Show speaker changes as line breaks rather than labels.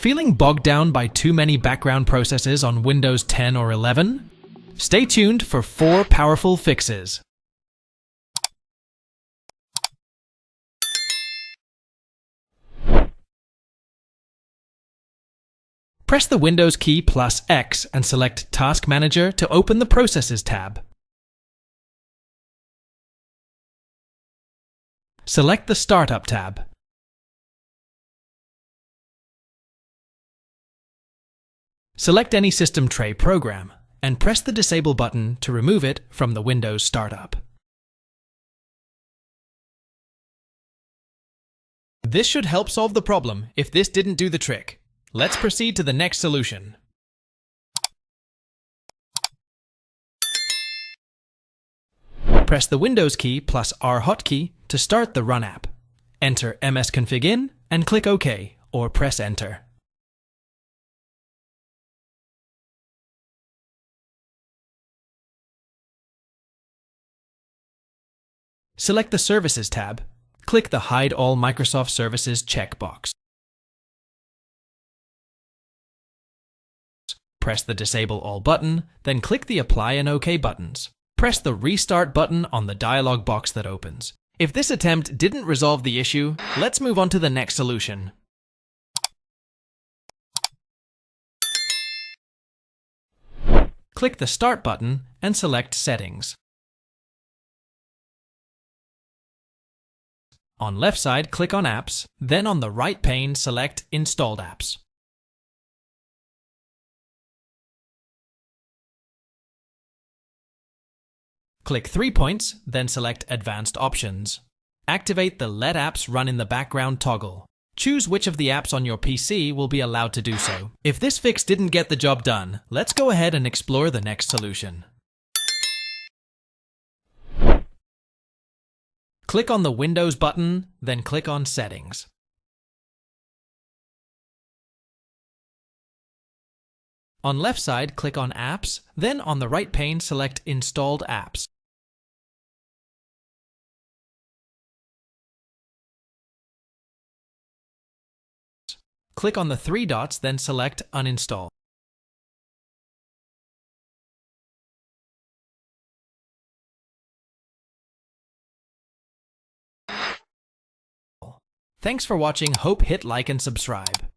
Feeling bogged down by too many background processes on Windows 10 or 11? Stay tuned for 4 powerful fixes. Press the Windows key plus X and select Task Manager to open the Processes tab. Select the Startup tab. Select any system tray program and press the Disable button to remove it from the Windows startup. This should help solve the problem if this didn't do the trick. Let's proceed to the next solution. Press the Windows key plus R hotkey to start the Run app. Enter msconfig in and click OK or press Enter. Select the Services tab. Click the Hide All Microsoft Services checkbox. Press the Disable All button, then click the Apply and OK buttons. Press the Restart button on the dialog box that opens. If this attempt didn't resolve the issue, let's move on to the next solution. Click the Start button and select Settings. On left side, click on Apps, then on the right pane, select Installed Apps. Click 3 points, then select Advanced Options. Activate the Let Apps Run in the Background toggle. Choose which of the apps on your PC will be allowed to do so. If this fix didn't get the job done, let's go ahead and explore the next solution. Click on the Windows button, then click on Settings. On left side, click on Apps, then on the right pane, select Installed Apps. Click on the 3 dots, then select Uninstall. Thanks for watching. Hope hit like and subscribe.